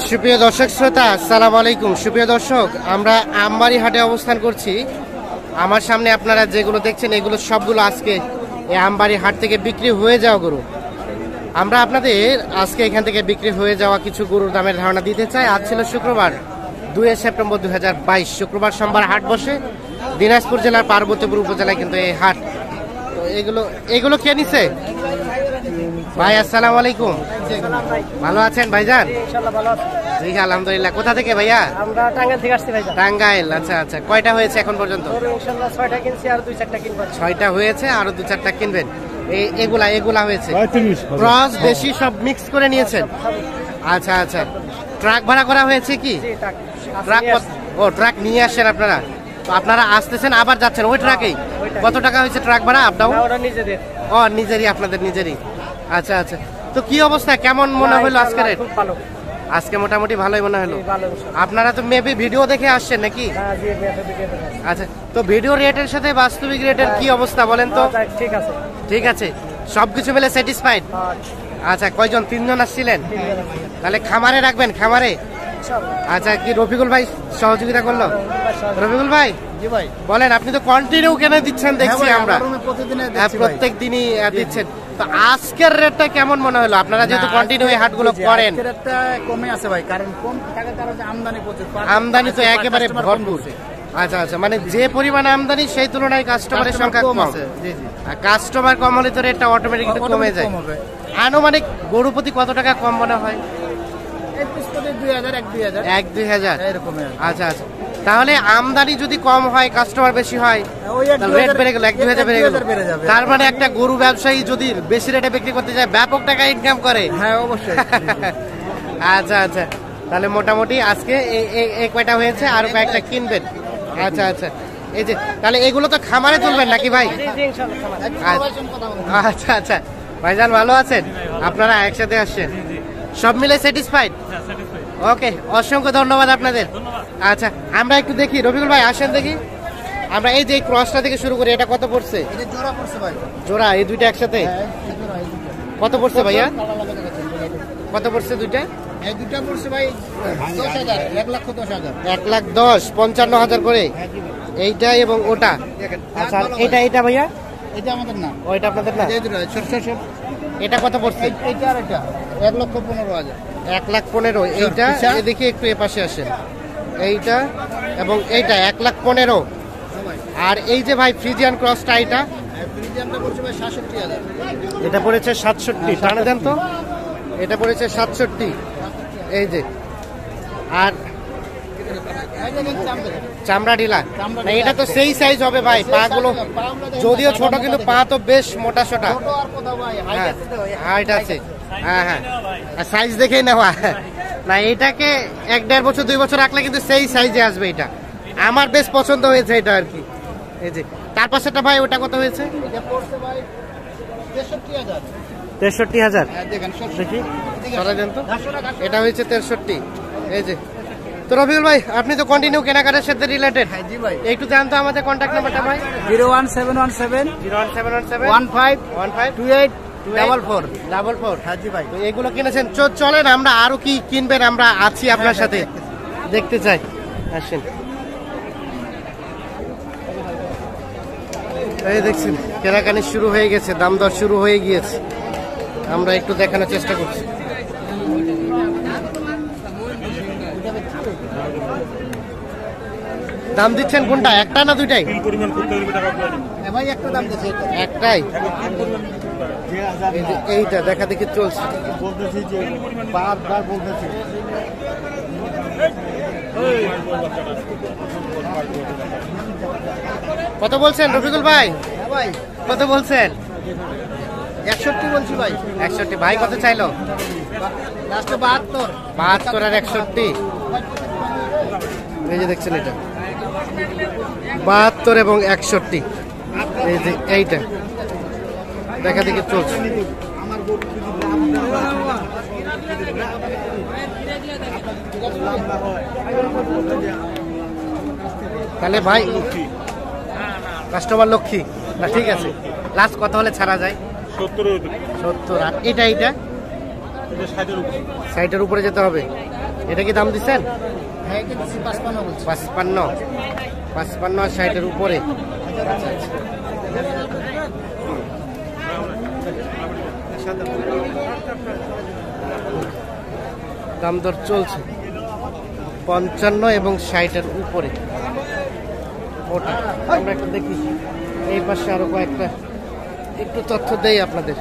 সুপ্রিয় দর্শক শ্রোতা, আসসালামু আলাইকুম। সুপ্রিয় দর্শক, আমরা আমবাড়ি হাটে অবস্থান করছি। আমার সামনে আপনারা যেগুলো দেখছেন এগুলো সবগুলো আজকে এই আমবাড়ি হাট থেকে বিক্রি হয়ে যাওয়া গরু। আমরা আপনাদের আজকে এখান থেকে বিক্রি হয়ে যাওয়া কিছু গরুর দামের ধারণা দিতে চাই। আজ ছিল শুক্রবার 2 সেপ্টেম্বর 2022। শুক্রবার সোমবার হাট বসে দিনাজপুর জেলার পার্বতীপুর উপজেলায় কিন্তু এই হাট। তো এগুলো কে নিছে ভাই? আসসালামু আলাইকুম, ভালো আছেন ভাইজান? জি আলহামদুলিল্লাহ। কোথা থেকে ভাইয়া? আমরা টাঙ্গাইল থেকে আসছি ভাইজান। টাঙ্গাইল, আচ্ছা আচ্ছা। কয়টা হয়েছে এখন পর্যন্ত? ইনশাআল্লাহ 6টা কিনছি, আর 2-4টা কিনবো। 6টা হয়েছে, আরো 2-4টা কিনবেন। এগুলা হয়েছে ক্রস দেশি সব মিক্স করে নিয়েছেন? আচ্ছা আচ্ছা। ট্রাক ভাড়া করা হয়েছে কি? ট্রাক নিয়ে আসছেন আপনারা? তো আপনারা আসতেছেন আবার যাচ্ছেন ওই ট্রাকেই? কত টাকা হয়েছে ট্রাক ভাড়া আপ ডাউন? ও নিজেরই, আপনাদের নিজেরই। আচ্ছা আচ্ছা। তো কি অবস্থা, কেমন মনে হলো আজকে রেট? আজকে মোটামুটি ভালোই মনে হলো। আপনারা তো মেবি ভিডিও দেখে আসছেন নাকি? আচ্ছা, তো ভিডিও রেটের সাথে বাস্তবিক রেটের কি অবস্থা বলেন তো? ঠিক আছে, ঠিক আছে, সবকিছু মিলে স্যাটিসফাইড? আচ্ছা, কয়জন? 3 জন আসছিলেন? তাহলে খামারে রাখবেন, খামারে? আচ্ছা, কি রফিকুল ভাই সহযোগিতা করলো? রফিকুল ভাই জি ভাই বলেন, আপনি তো কন্টিনিউ কেন দিচ্ছেন দেখছি আমরা, প্রত্যেক দিনই দিচ্ছেন। তো আজকের রেটটা কেমন মনে হলো? আপনারা যেহেতু কন্টিনিউ এই হাটগুলো করেন। রেটটা কমে আছে ভাই, কারণ কম টাকা কারণে আমদানি প্রচুর, আমদানি তো একেবারে ভরপুর। আচ্ছা আচ্ছা, মানে যে পরিমাণে আমদানি সেই তুলনায় কাস্টমারের সংখ্যা কম আছে। জি জি, কাস্টমার কম হলে তো রেটটা অটোমেটিক কমে যায়। আনুমানিক গরু প্রতি কত টাকা কম মনে হয়? 1-2 হাজার এরকম। আচ্ছা আচ্ছা, তাহলে আমদানি যদি কম হয়, কাস্টমার বেশি হয়, রেট বেড়ে গেল, 1-2 হাজার বেড়ে গেল। তার মানে একটা গরু ব্যবসায়ী যদি বেশি রেটে বিক্রি করতে যায় ব্যাপক টাকা ইনকাম করে। হ্যাঁ অবশ্যই। আচ্ছা আচ্ছা, তাহলে মোটামুটি আজকে এই কয়টা হয়েছে, আর কয়েকটা কিনবেন? আচ্ছা আচ্ছা। এই যে তাহলে এগুলো তো খামারে তুলবেন নাকি ভাই? আচ্ছা আচ্ছা। ভাইজান ভালো আছেন? আপনারা একসাথে আসছেন, সব মিলে স্যাটিসফাইড? ওকে, অসংখ্য ধন্যবাদ আপনাদের। আচ্ছা, আমরা একটু দেখি। রফিকুল ভাই আসেন দেখি, আমরা এই যে ক্রসটা থেকে শুরু করি। এটা কত পড়ছে? জোড়া এই দুইটা একসাথে কত পড়ছে ভাইয়া? কত পড়ছে দুইটা? এই দুটো পড়ছে ভাই 10,000, 1,10,000। 1,10,000, 55,000 করে এইটা এবং ওটা। আচ্ছা, এটা ভাইয়া? এটা আমাদের না, ওইটা আপনাদের না? এটা কত পড়ছে? এইটা আর এটা 1,15,000। 1,15,000 এইটা। দেখি একটু এ পাশে আসেন। এইটা এবং এইটা 1,15,000। আর এই যে ভাই ফ্রিজিয়ান ক্রসটা, এটা ফ্রিজিয়ানটা পড়ছে ভাই 67,000। এটা পড়েছে 67। টানে দেন তো, এটা পড়েছে 67। এই যে, আর চামড়া ঢিলা না, এটা তো সেই সাইজ হবে ভাই। পা গুলো যদিও ছোট, কিন্তু পা তো বেশ মোটা সোটা। হ্যাঁ, হাইট আছে। হ্যাঁ হ্যাঁ, সাইজ দেখেই নেওয়া না। এটাকে 1-1.5 বছর 2 বছর রাখলে কিন্তু সেই সাইজে আসবে। এটা আমার বেশ পছন্দ হয়েছে এটা আর কি। এই যে তার পাশেটা ভাই, ওটা কত হয়েছে? 63,000। দেখি সরাই দেন তো, এটা হয়েছে 63। এই যে, তো রফিকুল ভাই আপনি তো কন্টিনিউ কেনাকাটার সাথে রিলেটেড। জি ভাই, একটু জানতো আমাদের কন্ট্যাক্ট নাম্বারটা ভাই। 01717 15282844। হ্যাঁ জি ভাই, তো এগুলো কিনেছেন। চলেন আমরা আরো কি কিনবেন, আমরা আছি আপনার সাথে, দেখতে চাই। আসেন। এই দেখছেন কেনাকানি শুরু হয়ে গেছে, দাম দর শুরু হয়ে গিয়েছে। আমরা একটু দেখানোর চেষ্টা করছি। দাম দিচ্ছেন কোনটা, একটা না দুইটাই? ভাই একটা দাম দিচ্ছে, একটাই। এইটা দেখা দেখি চলছে, বলতেছি যে বারবার বলতেছি। কত বলছেন রফিকুল ভাই? ভাই কত বলছেন? 61 বলছি ভাই। 61। ভাই কত চাইলো? লাস্টে 72। 72 আর 61। এই যে দেখছেন, এটা 72 এবং 61। এই যে এইটা দেখা দেখি চলছে। তাহলে ভাই কাস্টমার লক্ষ্মী না? ঠিক আছে, লাস্ট কত হলে ছাড়া যায়? 70। আর এটা 60-এর উপরে যেতে হবে। এটা কি দাম দিচ্ছেন? হ্যাঁ, এটা দিচ্ছি 55 বলছি। 55 আর 60-এর উপরে। দাম দর চলছে 55 এবং 60-এর উপরে। ওটা আমরা একটু দেখি, এই পাশে আরো কয়েকটা একটু তথ্য দেই আপনাদের।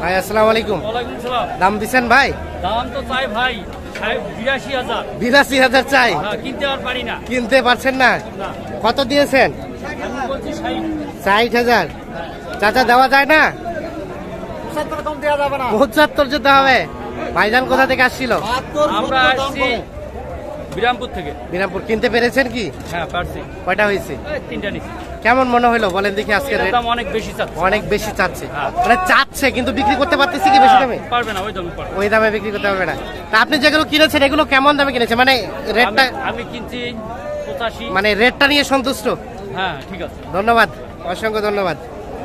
ভাই আসসালামু আলাইকুম। দাম দিচ্ছেন ভাই? দাম তো চাই ভাই 82,000। 82,000 চাই, কিনতে আর পারি না। কিনতে পারছেন না? না। কত দিয়েছেন? আমি বলছি 60। 60,000। চাচা দেওয়া যায় না? 75 যেতে হবে। ভাইজান কোথা থেকে আসছিল? আমরা আসছি বিরামপুর থেকে। বিরামপুর। কিনতে পেরেছেন কি? হ্যাঁ পারছি। কয়টা হয়েছে? 3টা নিছি। কেমন মনে হলো বলেন দেখি আজকে? এর দাম অনেক বেশি চাচ্ছে। অনেক বেশি চাচ্ছে, হ্যাঁ। মানে চাচ্ছে কিন্তু বিক্রি করতে পারতেছি কি বেশি দামে? পারবে না, ওই দামে পারবে। ওই দামে বিক্রি করতে পারবে না। তা আপনি যেগুলো কিনেছেন এগুলো কেমন দামে কিনেছেন? মানে রেটটা, আমি কিনছি 85। মানে রেটটা নিয়ে সন্তুষ্ট? হ্যাঁ ঠিক আছে। ধন্যবাদ, অসংখ্য ধন্যবাদ।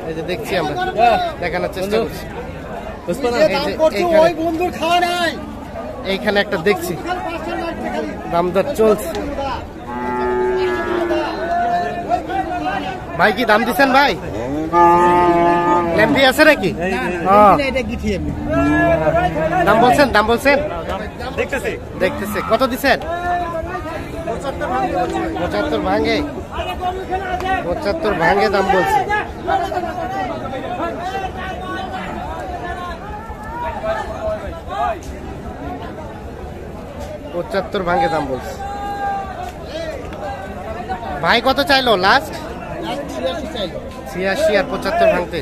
এই যে দেখছি আমরা, দেখানোর চেষ্টা করছি। এইখানে একটা দেখছি দাম দর চলছে। ভাই কি দাম দিচ্ছেন ভাই? ল্যাম্পি আছে নাকি? দাম বলছেন, দাম বলছেন? দেখতেছে। কত দিচ্ছেন? 75 ভাঙে। 75 ভাঙে দাম বলছে। পঁচাত্তর ভাঙে দাম বলছে। ভাই কত চাইলো লাস্ট? 86 আর 75 ভাঙতে।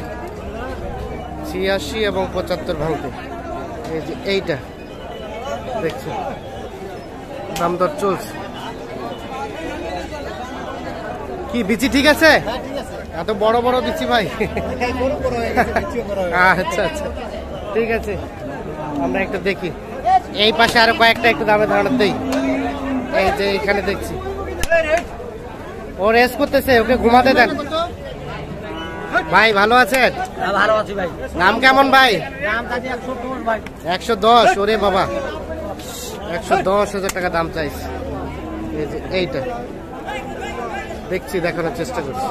86 এবং 75 ভাঙতে। এই যে এইটা দেখছি দাম দর চলছে। কি বিচি ঠিক আছে? এত বড় বড় বিচি ভাই? আচ্ছা আচ্ছা, ঠিক আছে। আমরা একটু দেখি এই পাশে আরো কয়েকটা একটু দামে ধারণা দেই। এই যে এখানে দেখছি ও রেস করতেছে, ওকে ঘুমাতে দেন। ভাই ভালো আছেন? ভালো আছি ভাই। নাম কেমন ভাই? দাম চাইছি 110 ভাই। 110? ওরে বাবা, 110,000 টাকা দাম চাইছে। এই যে এইটা দেখছি, দেখানোর চেষ্টা করছি।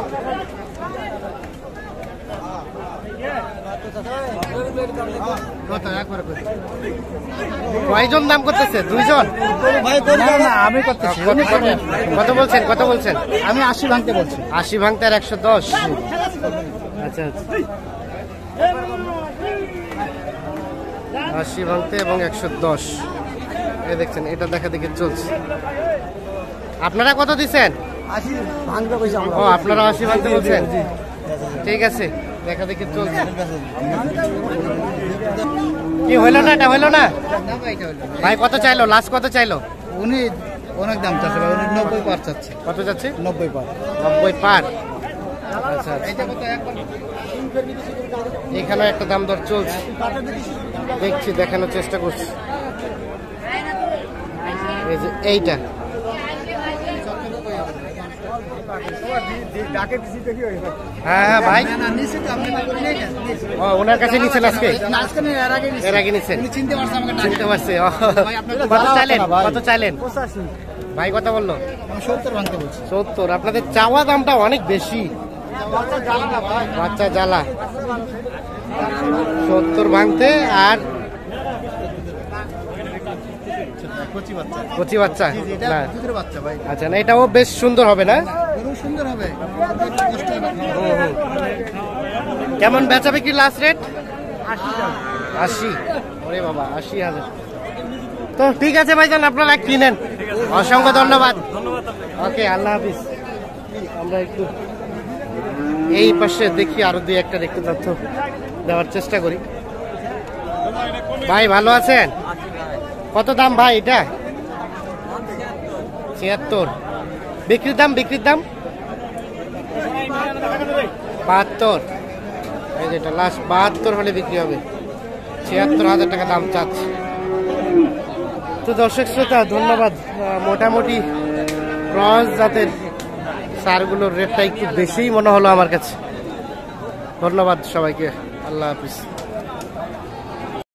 কয়জন দাম করতেছে? 2 জন? আমি করতেছি। কত বলছেন? কত বলছেন? আমি 80 ভাঙতে বলছি। 80 ভাঙতে আর 110। আচ্ছা আচ্ছা, 80 ভাঙতে এবং 110। এই দেখছেন, এটা দেখা দেখি চলছে। আপনারা কত দিচ্ছেন? 80 ভাঙতে কইছি আমরা। ও আপনারা 80 ভাঙতে বলছেন? ঠিক আছে, দেখা দেখি চলছে। কি হইলো না? এটা হইলো না ভাই? কত চাইলো লাস্ট? কত চাইলো? উনি অনেক দাম চাচ্ছে ভাই, উনি 90 পার চাচ্ছে। কত যাচ্ছে? 90 পার। 90 পার। আচ্ছা আচ্ছা, এখানে একটা দাম দর চলছে, দেখছি, দেখানোর চেষ্টা করছি। এই যে এইটা হ্যাঁ হ্যাঁ ভাই, ও ওনার কাছে নিচ্ছেন আজকে? এর আগে নিচ্ছেন? চিনতে পারছি। কত চাইলেন? কত চাইলেন ভাই? কত বললো? 70 ভাঙতে বলছি। 70? আপনাদের চাওয়া দামটা অনেক বেশি। বাচ্চা জ্বালা। 70 ভাঙতে আর কচি বাচ্চা না? আচ্ছা, না এটাও বেশ সুন্দর হবে না? সুন্দর হবে। কেমন বেচা বিক্রি লাস্ট রেট? 80? ওরে বাবা, 80,000। তো ঠিক আছে ভাইজান, আপনারা কিনেন। অসংখ্য ধন্যবাদ। ওকে, আল্লাহ হাফিজ। আমরা একটু এই পাশে দেখি, আরো 2-1টা একটু তথ্য দেওয়ার চেষ্টা করি। ভাই ভালো আছেন? কত দাম ভাই এটা? 76? বিক্রির দাম? বিক্রির দাম 72? এই যেটা লাস্ট 72 হলে বিক্রি হবে। 76,000 টাকা দাম চাচ্ছে। তো দর্শক শ্রোতা ধন্যবাদ। মোটামুটি ক্রস জাতের সারগুলোর রেটটা একটু বেশিই মনে হলো আমার কাছে। ধন্যবাদ সবাইকে, আল্লাহ হাফিজ।